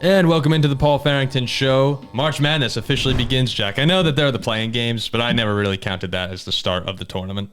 And welcome into the Paul Farrington Show. March Madness officially begins, Jack. I know that they're the playing games, but I never really counted that as the start of the tournament.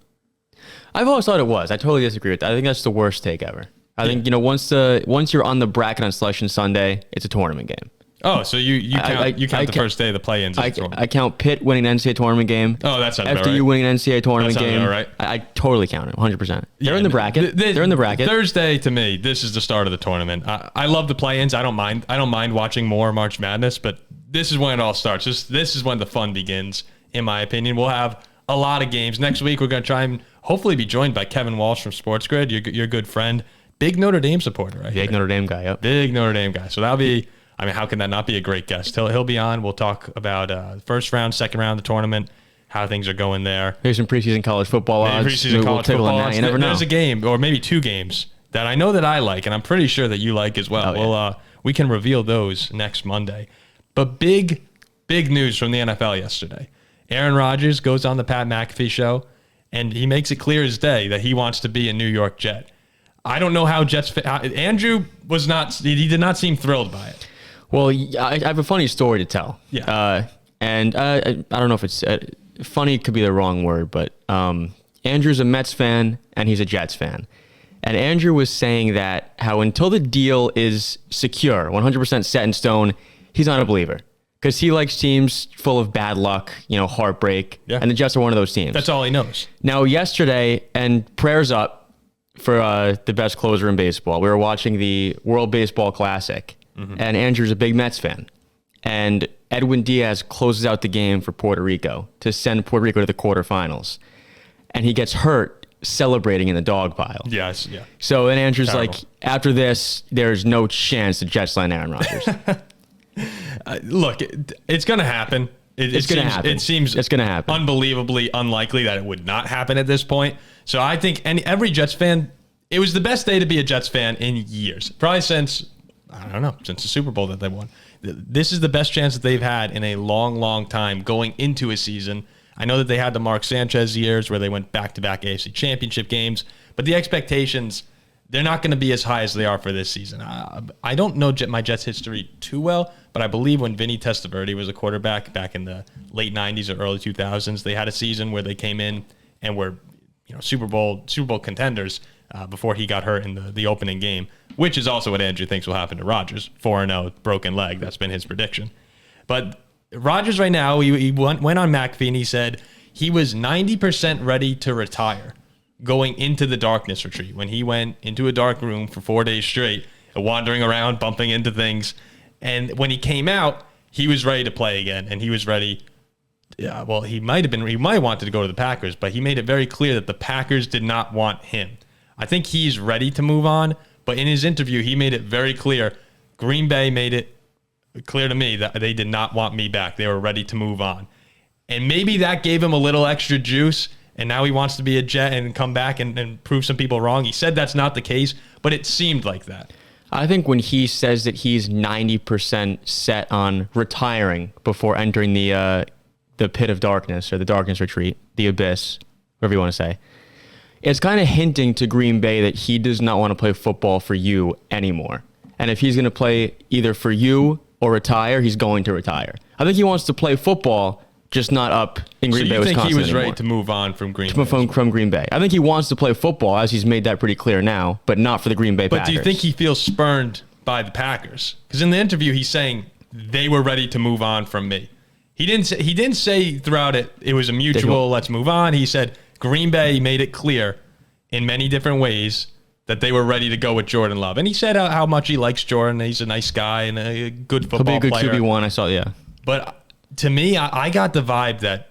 I've always thought it was. I totally disagree with that. I think that's the worst take ever. I think, once you're on the bracket on Selection Sunday, it's a tournament game. Oh, so you count the first day of the play-ins. I count Pitt winning an NCAA tournament game. Oh, that sounds FDU about right. winning an NCAA tournament game. All right. I totally count it, 100%. They're in the bracket. They're in the bracket. Thursday, to me, this is the start of the tournament. I love the play-ins. I don't mind watching more March Madness, but this is when it all starts. This is when the fun begins, in my opinion. We'll have a lot of games. Next week, we're going to try and hopefully be joined by Kevin Walsh from Sports Grid, your good friend. Big Notre Dame supporter, right? Big Notre Dame guy, yep. Big Notre Dame guy. So that'll be... I mean, how can that not be a great guest? He'll be on. We'll talk about first round, second round of the tournament, how things are going there. Here's some preseason college football odds. Preseason college football odds. You never know. There's a game, or maybe two games, that I know that I like, and I'm pretty sure that you like as well. Oh, yeah. We can reveal those next Monday. But big news from the NFL yesterday. Aaron Rodgers goes on the Pat McAfee Show, and he makes it clear as day that he wants to be a New York Jet. I don't know how Andrew was not. He did not seem thrilled by it. Well, I have a funny story to tell. Yeah. And I don't know if it's funny could be the wrong word, but Andrew's a Mets fan and he's a Jets fan. And Andrew was saying that how until the deal is secure, 100% set in stone, he's not a believer. Because he likes teams full of bad luck, heartbreak. Yeah. And the Jets are one of those teams. That's all he knows. Now, yesterday, and prayers up for the best closer in baseball, we were watching the World Baseball Classic. Mm-hmm. And Andrew's a big Mets fan. And Edwin Diaz closes out the game for Puerto Rico to send Puerto Rico to the quarterfinals. And he gets hurt celebrating in the dog pile. Yes, yeah. So then Andrew's like, after this, there's no chance the Jets land Aaron Rodgers. Look, it's going to happen. It's going to happen. It seems it's going to happen. Unbelievably unlikely that it would not happen at this point. So I think every Jets fan, it was the best day to be a Jets fan in years. Probably since the Super Bowl that they won. This is the best chance that they've had in a long, long time going into a season. I know that they had the Mark Sanchez years where they went back-to-back AFC championship games, but the expectations, they're not going to be as high as they are for this season. I don't know my Jets history too well, but I believe when Vinny Testaverde was a quarterback back in the late 90s or early 2000s, they had a season where they came in and were Super Bowl contenders before he got hurt in the opening game, which is also what Andrew thinks will happen to Rodgers. 4-0, broken leg. That's been his prediction. But Rodgers right now, he went on McAfee and he said he was 90% ready to retire going into the darkness retreat when he went into a dark room for 4 days straight, wandering around, bumping into things. And when he came out, he was ready to play again, and he was ready. Yeah, well, he might have wanted to go to the Packers, but he made it very clear that the Packers did not want him. I think he's ready to move on, but in his interview, he made it very clear. Green Bay made it clear to me that they did not want me back. They were ready to move on. And maybe that gave him a little extra juice, and now he wants to be a Jet and come back and prove some people wrong. He said that's not the case, but it seemed like that. I think when he says that he's 90% set on retiring before entering the pit of darkness or the darkness retreat, the abyss, whatever you want to say, it's kind of hinting to Green Bay that he does not want to play football for you anymore. And if he's going to play either for you or retire, he's going to retire. I think he wants to play football, just not up in Green Bay, Wisconsin. So you think he was anymore. ready to move on from Green Bay? From Green Bay. I think he wants to play football, as he's made that pretty clear now, but not for the Green Bay Packers. But do you think he feels spurned by the Packers? Because in the interview, he's saying they were ready to move on from me. He didn't say throughout it was a mutual, let's move on. He said Green Bay made it clear in many different ways that they were ready to go with Jordan Love. And he said how much he likes Jordan. He's a nice guy and a good football player. He'll be a good QB1, I saw, yeah. But to me, I got the vibe that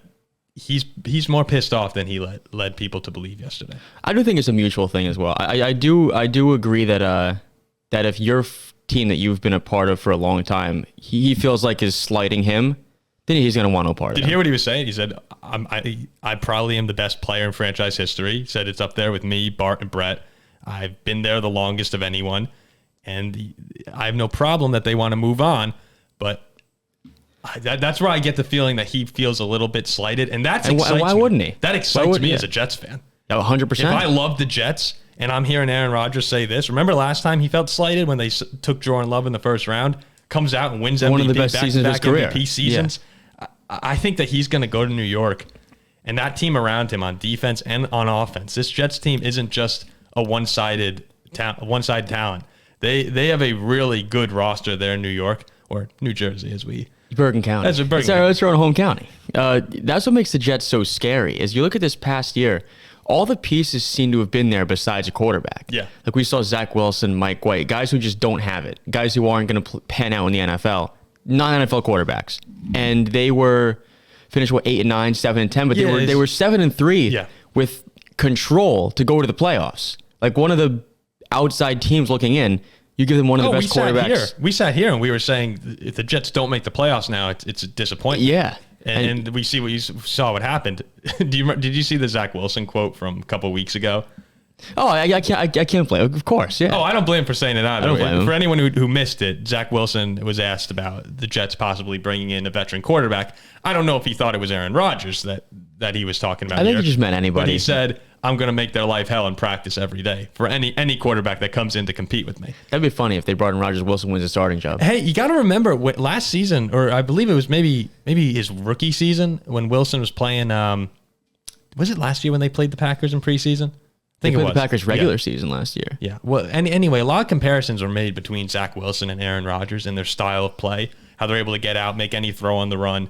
he's more pissed off than he led people to believe yesterday. I do think it's a mutual thing as well. I do agree that if your team that you've been a part of for a long time, he feels like is slighting him, then he's going to want no part of it. Did you hear what he was saying? He said, I probably am the best player in franchise history. He said it's up there with me, Bart, and Brett. I've been there the longest of anyone, and I have no problem that they want to move on, but that's where I get the feeling that he feels a little bit slighted, and that's exciting. Why wouldn't he? That excites me as a Jets fan. 100%. If I love the Jets, and I'm hearing Aaron Rodgers say this, remember last time he felt slighted when they took Jordan Love in the first round? comes out and wins MVP, one of the best seasons of his career. MVP seasons. Yeah. I think that he's going to go to New York, and that team around him on defense and on offense. This Jets team isn't just a one-side talent. They have a really good roster there in New York, or New Jersey, as we... Bergen County. It's our own home county. That's what makes the Jets so scary, is you look at this past year, all the pieces seem to have been there besides a quarterback. Yeah. Like we saw Zach Wilson, Mike White, guys who just don't have it, guys who aren't going to pan out in the NFL, non-NFL quarterbacks. And they were finished, 8-9, 7-10, but they were 7-3 with control to go to the playoffs. Like one of the outside teams looking in, you give them one of the best quarterbacks. We sat here and we were saying if the Jets don't make the playoffs now, it's a disappointment. Yeah. And we see what happened. Did you see the Zach Wilson quote from a couple weeks ago? Oh, I can't blame. Of course, yeah. Oh, I don't blame him for saying it either. I don't blame him. For anyone who missed it, Zach Wilson was asked about the Jets possibly bringing in a veteran quarterback. I don't know if he thought it was Aaron Rodgers that he was talking about. I think he just meant anybody. But he said, "I'm going to make their life hell in practice every day for any quarterback that comes in to compete with me." That'd be funny if they brought in Rodgers. Wilson wins a starting job. Hey, you got to remember last season, or I believe it was maybe his rookie season when Wilson was playing. Was it last year when they played the Packers in preseason? I think it was the Packers regular season last year. Yeah. Well, anyway, a lot of comparisons are made between Zach Wilson and Aaron Rodgers and their style of play, how they're able to get out, make any throw on the run.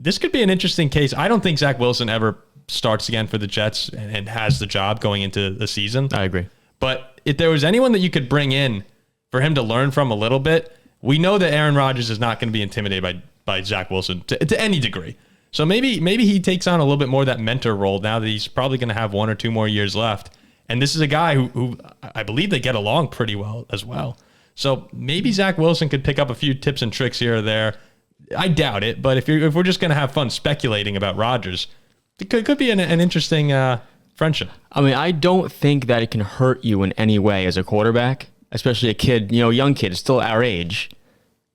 This could be an interesting case. I don't think Zach Wilson ever starts again for the Jets and has the job going into the season. I agree. But if there was anyone that you could bring in for him to learn from a little bit, we know that Aaron Rodgers is not going to be intimidated by Zach Wilson to any degree. So maybe he takes on a little bit more of that mentor role now that he's probably going to have 1 or 2 more years left. And this is a guy who I believe they get along pretty well as well. So maybe Zach Wilson could pick up a few tips and tricks here or there. I doubt it, but if we're just going to have fun speculating about Rodgers, it could be an interesting friendship. I mean, I don't think that it can hurt you in any way as a quarterback, especially a kid, young kid, still our age,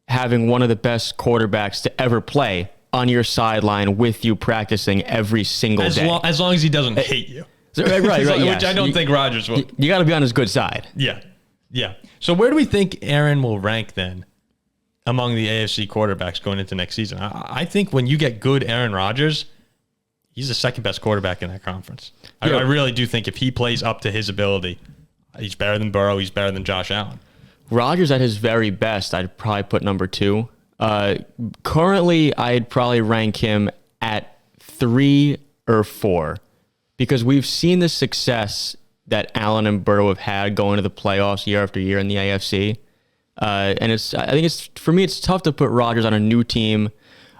having one of the best quarterbacks to ever play on your sideline with you practicing every single day. As long as he doesn't hate you. Right. Yes. Which I don't think Rodgers will. You got to be on his good side. Yeah. So where do we think Aaron will rank then among the AFC quarterbacks going into next season? I think when you get good Aaron Rodgers, he's the second best quarterback in that conference. I really do think if he plays up to his ability, he's better than Burrow. He's better than Josh Allen. Rodgers at his very best, I'd probably put number 2. Currently, I'd probably rank him at 3 or 4 because we've seen the success that Allen and Burrow have had going to the playoffs year after year in the AFC. And I think for me, it's tough to put Rodgers on a new team,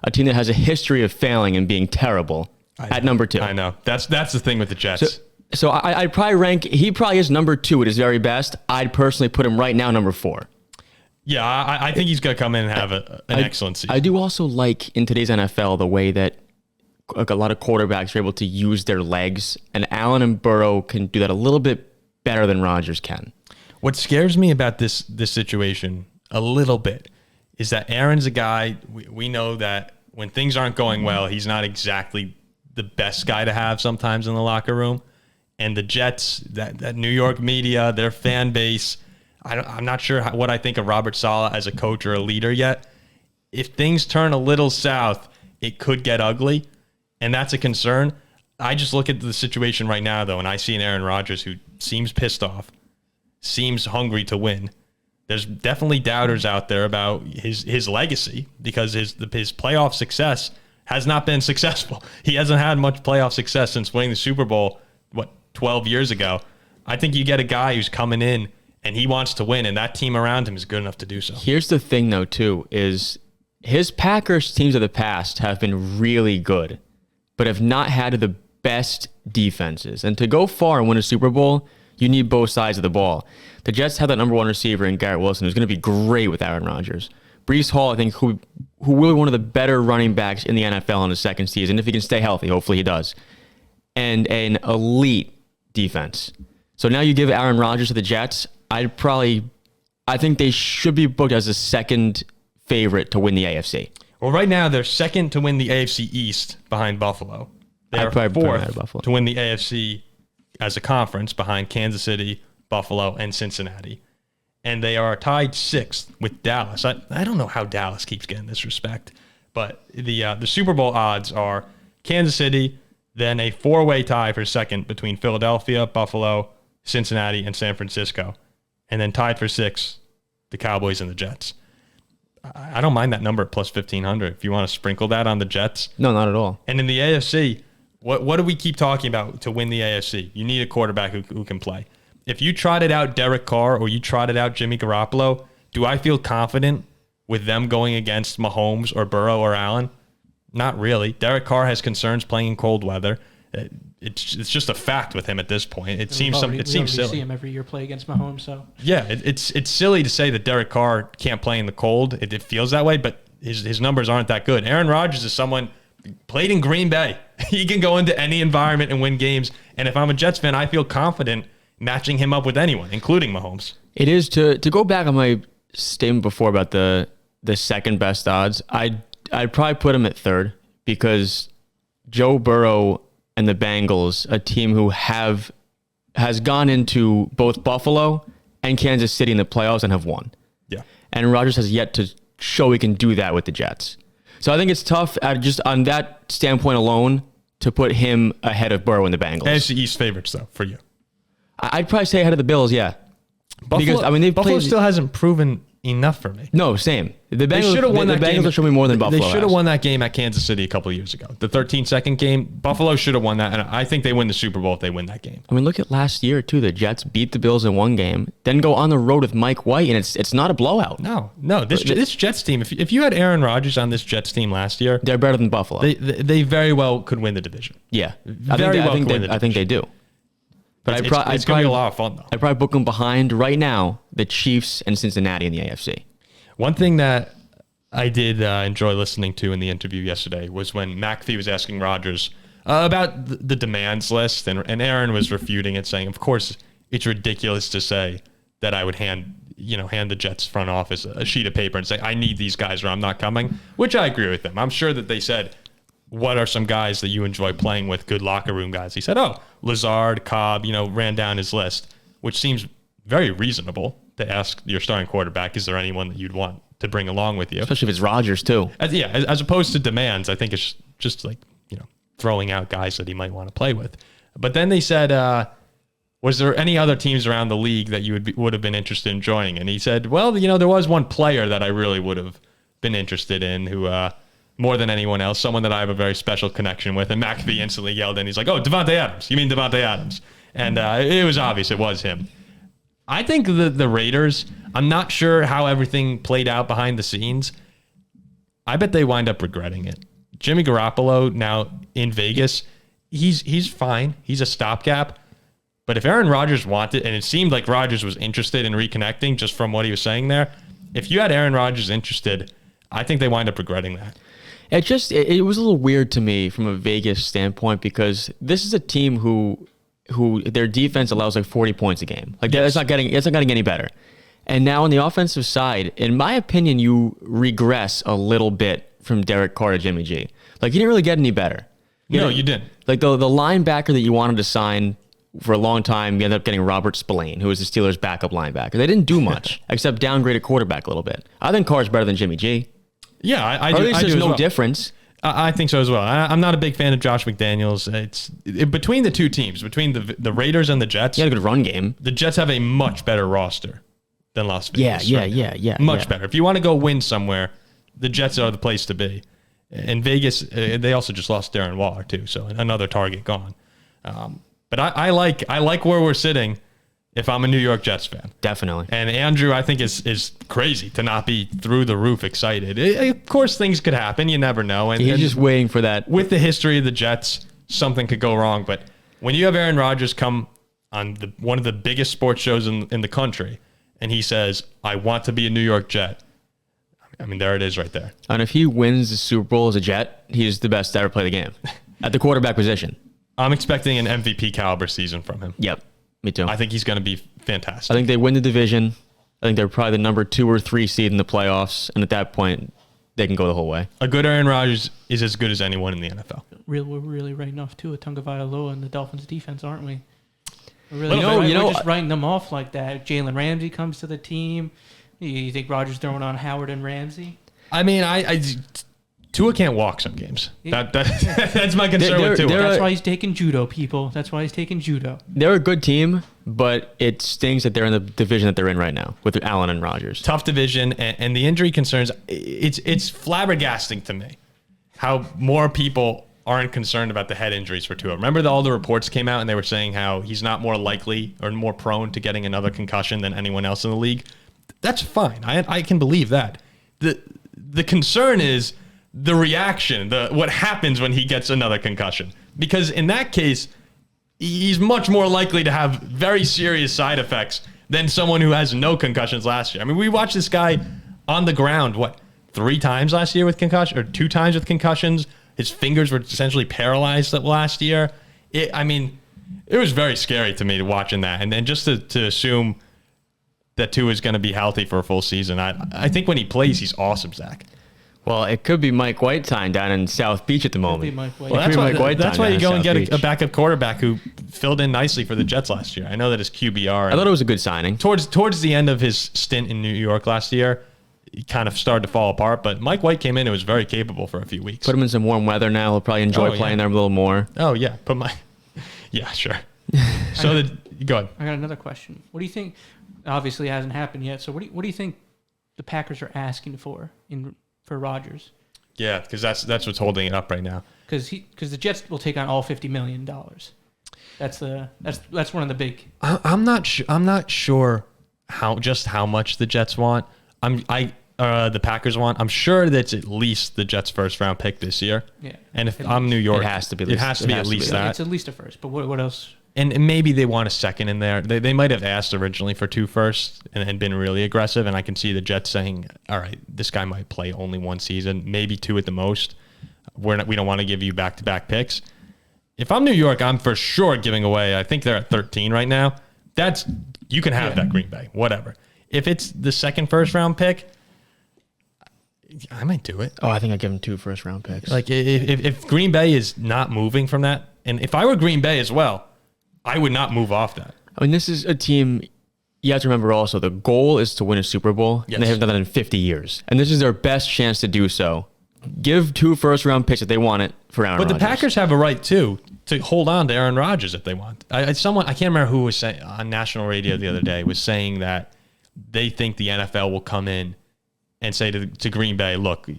a team that has a history of failing and being terrible at number 2. I know. That's the thing with the Jets. So I'd probably rank, he probably is number 2 at his very best. I'd personally put him right now number 4. Yeah, I think he's going to come in and have an excellent season. I do also like in today's NFL the way that a lot of quarterbacks are able to use their legs, and Allen and Burrow can do that a little bit better than Rodgers can. What scares me about this situation a little bit is that Aaron's a guy, we know that when things aren't going well, he's not exactly the best guy to have sometimes in the locker room. And the Jets, that New York media, their fan base, I'm not sure what I think of Robert Saleh as a coach or a leader yet. If things turn a little south, it could get ugly, and that's a concern. I just look at the situation right now, though, and I see an Aaron Rodgers who seems pissed off, seems hungry to win. There's definitely doubters out there about his legacy because his playoff success has not been successful. He hasn't had much playoff success since winning the Super Bowl, 12 years ago. I think you get a guy who's coming in and he wants to win, and that team around him is good enough to do so. Here's the thing, though, too, is his Packers teams of the past have been really good, but have not had the best defenses. And to go far and win a Super Bowl, you need both sides of the ball. The Jets have that number 1 receiver in Garrett Wilson, who's going to be great with Aaron Rodgers. Breece Hall, I think, who will be one of the better running backs in the NFL in his second season, if he can stay healthy. Hopefully he does. And an elite defense. So now you give Aaron Rodgers to the Jets, I think they should be booked as a second favorite to win the AFC. Well, right now they're second to win the AFC East behind Buffalo. They're fourth to win the AFC as a conference behind Kansas City, Buffalo, and Cincinnati. and they are tied 6th with Dallas. I don't know how Dallas keeps getting this respect, but the Super Bowl odds are Kansas City, then a 4-way tie for second between Philadelphia, Buffalo, Cincinnati, and San Francisco, and then tied for 6th, the Cowboys and the Jets. I don't mind that number at plus 1,500 if you want to sprinkle that on the Jets. No, not at all. And in the AFC, what do we keep talking about to win the AFC? You need a quarterback who can play. If you trotted out Derek Carr or you trotted out Jimmy Garoppolo, do I feel confident with them going against Mahomes or Burrow or Allen? Not really. Derek Carr has concerns playing in cold weather. It's just a fact with him at this point. It seems silly. We see him every year play against Mahomes. So yeah, it's silly to say that Derek Carr can't play in the cold. It feels that way, but his numbers aren't that good. Aaron Rodgers is someone played in Green Bay. He can go into any environment and win games. And if I'm a Jets fan, I feel confident matching him up with anyone, including Mahomes. It is to go back on my statement before about the second best odds. I'd probably put him at third because Joe Burrow and the Bengals, a team who has gone into both Buffalo and Kansas City in the playoffs and have won. Yeah. And Rodgers has yet to show he can do that with the Jets. So I think it's tough just on that standpoint alone to put him ahead of Burrow and the Bengals. AFC East favorites, though, for you. I'd probably say ahead of the Bills, yeah. Buffalo, because Buffalo still hasn't proven enough for me. No, same. The Bengals should have won that game. Bengals should be more than Buffalo. They should have won that game at Kansas City a couple of years ago. The 13-second game, Buffalo should have won that, and I think they win the Super Bowl if they win that game. I mean, look at last year, too. The Jets beat the Bills in one game, then go on the road with Mike White, and it's not a blowout. No. This Jets team, if you had Aaron Rodgers on this Jets team last year, they're better than Buffalo. They very well could win the division. Yeah. I think they do. But it's going to be a lot of fun, though. I'd probably book them behind, right now, the Chiefs and Cincinnati in the AFC. One thing that I did enjoy listening to in the interview yesterday was when McAfee was asking Rodgers about the demands list, and Aaron was refuting it, saying, of course, it's ridiculous to say that I would hand the Jets front office a sheet of paper and say, I need these guys or I'm not coming, which I agree with them. I'm sure that they said, what are some guys that you enjoy playing with, good locker room guys? He said, Lazard, Cobb, ran down his list, which seems very reasonable to ask your starting quarterback, is there anyone that you'd want to bring along with you? Especially if it's Rodgers, too. As opposed to demands, I think it's just like, throwing out guys that he might want to play with. But then they said, was there any other teams around the league that you would have been interested in joining? And he said, well, there was one player that I really would have been interested in who, more than anyone else, someone that I have a very special connection with. And McAfee instantly yelled in. He's like, Devontae Adams. You mean Devontae Adams? And it was obvious it was him. I think the Raiders, I'm not sure how everything played out behind the scenes. I bet they wind up regretting it. Jimmy Garoppolo now in Vegas, he's fine. He's a stopgap. But if Aaron Rodgers wanted, and it seemed like Rodgers was interested in reconnecting just from what he was saying there, if you had Aaron Rodgers interested, I think they wind up regretting that. It was a little weird to me from a Vegas standpoint because this is a team who their defense allows like 40 points a game. Like it's not getting any better. And now on the offensive side, in my opinion, you regress a little bit from Derek Carr to Jimmy G. Like you didn't really get any better. You didn't. Like the linebacker that you wanted to sign for a long time, you ended up getting Robert Spillane, who was the Steelers' backup linebacker. They didn't do much except downgrade a quarterback a little bit. I think Carr's better than Jimmy G. Yeah, I do. Or at least there's no well. difference. I think so as well. I'm not a big fan of Josh McDaniels. Between the two teams, between the Raiders and the Jets. He had a good run game. The Jets have a much better roster than Las Vegas. Yeah. Much better. If you want to go win somewhere, the Jets are the place to be. In Vegas, they also just lost Darren Waller too, so another target gone. But I like where we're sitting. If I'm a New York Jets fan. Definitely. And Andrew, I think, is crazy to not be through the roof excited. Of course, things could happen. You never know. And he's just waiting for that. With the history of the Jets, something could go wrong. But when you have Aaron Rodgers come on one of the biggest sports shows in the country, and he says, I want to be a New York Jet, I mean, there it is right there. And if he wins the Super Bowl as a Jet, he's the best to ever play the game at the quarterback position. I'm expecting an MVP caliber season from him. Yep. Me too. I think he's going to be fantastic. I think they win the division. I think they're probably the number 2 or 3 seed in the playoffs. And at that point, they can go the whole way. A good Aaron Rodgers is as good as anyone in the NFL. We're really writing off too a Tagovailoa and the Dolphins defense, aren't we? Really, You know, we're just writing them off like that. Jalen Ramsey comes to the team. You think Rodgers throwing on Howard and Ramsey? I mean, Tua can't walk some games. That's my concern with Tua. That's why he's taking judo, people. That's why he's taking judo. They're a good team, but it stings that they're in the division that they're in right now with Allen and Rodgers. Tough division, and the injury concerns. It's flabbergasting to me how more people aren't concerned about the head injuries for Tua. Remember all the reports came out and they were saying how he's not more likely or more prone to getting another concussion than anyone else in the league. That's fine. I can believe that. The concern is the reaction, what happens when he gets another concussion. Because in that case, he's much more likely to have very serious side effects than someone who has no concussions last year. I mean, we watched this guy on the ground, 3 times last year with concussion, or 2 times with concussions. His fingers were essentially paralyzed last year. It was very scary to me watching that. And then just to assume that Tua is going to be healthy for a full season. I think when he plays, he's awesome, Zach. Well, it could be Mike White time down in South Beach at the moment. Well, that's why you go and get a backup quarterback who filled in nicely for the Jets last year. I know that his QBR. I thought it was a good signing. Towards the end of his stint in New York last year, he kind of started to fall apart. But Mike White came in and was very capable for a few weeks. Put him in some warm weather now. He'll probably enjoy playing there a little more. Oh, yeah. Yeah, sure. So go ahead. I got another question. What do you think? Obviously, it hasn't happened yet. So what do you think the Packers are asking for Rodgers? Yeah, because that's what's holding it up right now. Because the Jets will take on all $50 million. That's one of the big. I'm not sure how much the Jets want. The Packers want. I'm sure that's at least the Jets' first round pick this year. Yeah. And if I'm New York, it has to be. It has to be at least that. It's at least a first. But what else? And maybe they want a second in there. They might have asked originally for 2 firsts and been really aggressive. And I can see the Jets saying, all right, this guy might play only 1 season, maybe 2 at the most. We don't want to give you back-to-back picks. If I'm New York, I'm for sure giving away. I think they're at 13 right now. You can have that Green Bay, whatever. If it's the second first-round pick, I might do it. Oh, I think I'd give him 2 first-round picks. Like if Green Bay is not moving from that, and if I were Green Bay as well, I would not move off that. I mean, this is a team, you have to remember also, the goal is to win a Super Bowl, and they haven't done that in 50 years. And this is their best chance to do so. Give 2 first-round picks if they want it for Aaron Rodgers. But the Packers have a right, too, to hold on to Aaron Rodgers if they want. I can't remember who was saying on national radio the other day, was saying that they think the NFL will come in and say to Green Bay, look,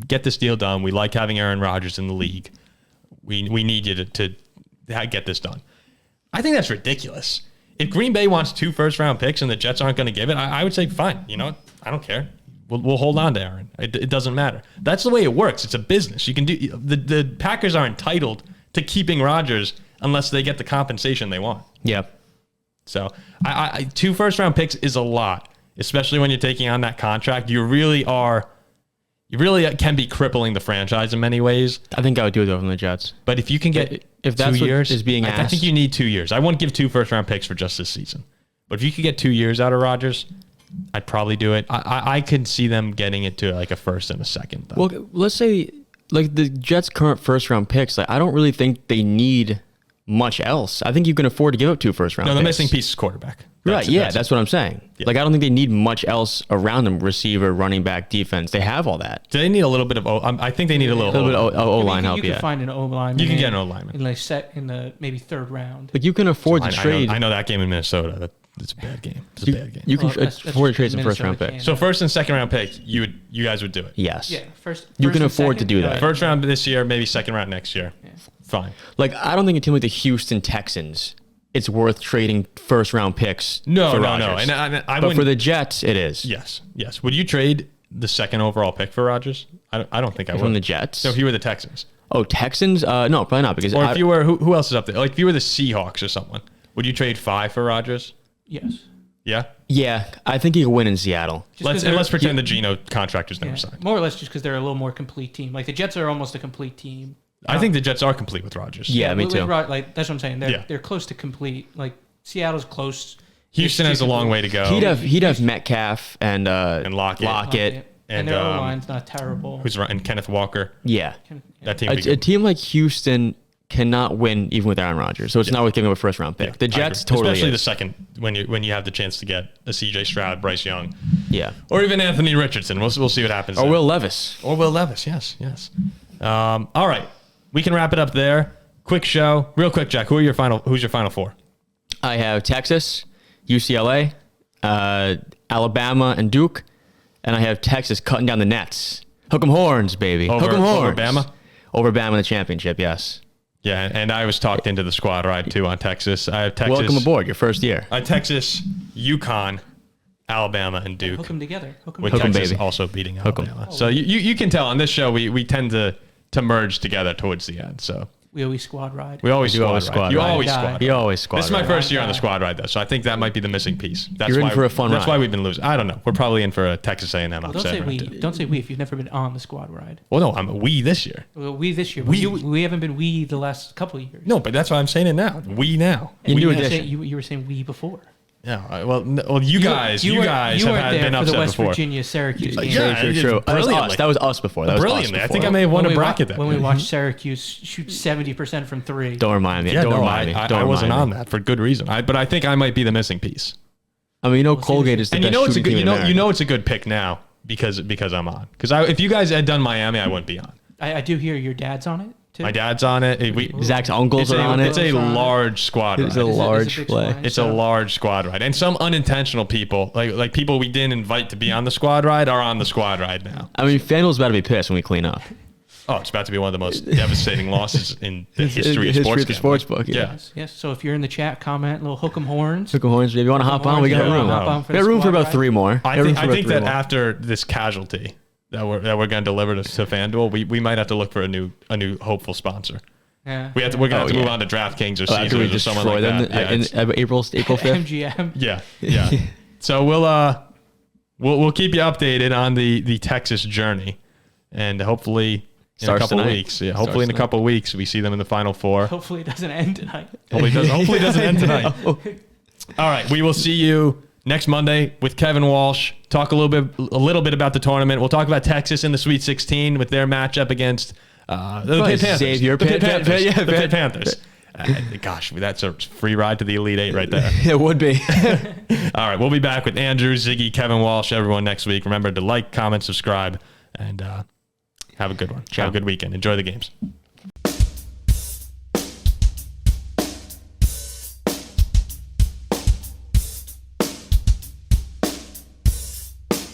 get this deal done. We like having Aaron Rodgers in the league. We need you to get this done. I think that's ridiculous. If Green Bay wants 2 first-round picks and the Jets aren't going to give it, I would say, fine. You know what? I don't care. We'll hold on to Aaron. It doesn't matter. That's the way it works. It's a business. You can do the Packers are entitled to keeping Rodgers unless they get the compensation they want. Yep. So 2 first-round picks is a lot, especially when you're taking on that contract. You really can be crippling the franchise in many ways. I think I would do it though from the Jets. But if you can get if that's 2 years, is being asked, I think you need 2 years. I wouldn't give 2 first-round picks for just this season. But if you could get 2 years out of Rodgers, I'd probably do it. I could see them getting it to like a first and a second, though. Well, let's say like the Jets' current first-round picks, I don't really think they need much else. I think you can afford to give up 2 first-round picks. No, the missing piece is quarterback. That's what I'm saying. Yeah. Like, I don't think they need much else around them, receiver, running back, defense. They have all that. Do they need a little bit of I think they need a little bit of O-line help, You can find an O-lineman. You can get an O-lineman. In the maybe 3rd round. Like, you can afford to trade. I know that game in Minnesota. It's a bad game. It's a bad game. You can afford to trade some first-round picks. So first and second-round pick, you guys would do it? Yes. Yeah. First you can afford to do that. First round this year, maybe second round next year. Yeah. Fine. Like, I don't think a team like the Houston Texans, it's worth trading first-round picks for Rodgers. No. But for the Jets, it is. Yes. Would you trade the second overall pick for Rodgers? I don't think I would. From the Jets? So if you were the Texans. Oh, Texans? No, probably not. Or if you were, who else is up there? Like if you were the Seahawks or someone, would you trade 5 for Rodgers? Yes. Yeah? Yeah, I think he could win in Seattle. Let's pretend the Geno contract was never signed. More or less just because they're a little more complete team. Like the Jets are almost a complete team. I think the Jets are complete with Rodgers. Yeah, me too. Like that's what I'm saying. They're close to complete. Like Seattle's close. Houston has a long way to go. He'd have Metcalf and Lockett. And their O-line's not terrible. And Kenneth Walker. Yeah. That team. A team like Houston cannot win even with Aaron Rodgers. So it's not worth giving up a first round pick. Yeah, The Jets totally especially is. the second when you have the chance to get a CJ Stroud, Bryce Young, Yeah. or even Anthony Richardson. We'll see what happens. Or there. Will Levis. Or Will Levis. Yes. All right, we can wrap it up there. Quick show, real quick, Jack. Who's your final four? I have Texas, UCLA, Alabama, and Duke. And I have Texas cutting down the nets. Hook 'em horns, baby. Hook 'em horns. Over Bama? Over Bama in the championship, yes. Yeah, and I was talked into the squad ride too on Texas. I have Texas. Welcome aboard, your first year. Texas, UConn, Alabama, and Duke. Hook them together. Hook 'em With together. Texas baby. also beating 'em. Alabama. So you can tell on this show we tend to merge together towards the end. So We always squad ride. we always You squad always ride. squad You ride. always Die. squad. You ride. always squad. This is my right? first year on the squad ride though, so I think that might be the missing piece. That's You're in why for a fun That's ride. why we've been losing. I don't know. We're probably in for a Texas A&M Well, upset. don't say we if you've never been on the squad ride. Well, no, I'm we this year. Well, we this year. We- We haven't been we the last couple of years. No, but that's why I'm saying it now. We now. You We knew now. it. You were saying we before. Yeah. Well, you guys weren't have there been for upset the West before. Virginia Syracuse game. Yeah, True. it- That was brilliantly. us. That was us before. That was us Brilliantly. I before. think I may have won When a we bracket wa- then. when we watched Syracuse shoot 70% from three. Don't remind me. Yeah, Don't no, remind me. I Don't wasn't remind on me. that for good reason. But I think I might be the missing piece. I mean, see Colgate this- is the And best you know it's a shooting good. team in America. You know it's a good pick now because I'm on. Because if you guys had done Miami, I wouldn't be on. I do hear your dad's on it too. My dad's on it. Zach's uncles are on It's it. a large squad It's ride. a large big play. squad. It's a large squad ride, and some unintentional people, like people we didn't invite to be on the squad ride, are on the squad ride now. I mean, FanDuel's about to be pissed when we clean up. Oh, it's about to be one of the most devastating losses in the history of History sports. of the gambling. sportsbook, yeah. Yes. So if you're in the chat, comment little hook 'em horns. Hook 'em horns. If you want to hop on, we got Yeah, room. hop on for We the got room for squad about ride. 3 more. I Got room think, for I about think 3 that more. after this casualty that we're going to deliver to FanDuel, we might have to look for a new hopeful sponsor. Yeah. We're gonna have to yeah. move on to DraftKings or After we Caesars or someone destroy like them that. Yeah, in April 5th. MGM. yeah. So we'll keep you updated on the Texas journey, and hopefully in Starts a couple tonight. weeks. Yeah, hopefully in a tonight. couple weeks we see them in the Final Four. Hopefully it doesn't end tonight. Hopefully it doesn't end tonight. All right, we will see you next Monday with Kevin Walsh. Talk a little bit about the tournament. We'll talk about Texas in the Sweet 16 with their match up against the Pitt Panthers. Xavier The Pitt Pitt- Panthers. yeah, The Pitt Pitt- Panthers. Gosh, that's a free ride to the Elite Eight right there. It would be. All right, we'll be back with Andrew, Ziggy, Kevin Walsh, everyone next week. Remember to like, comment, subscribe, and have a good one. Have a good weekend. Enjoy the games.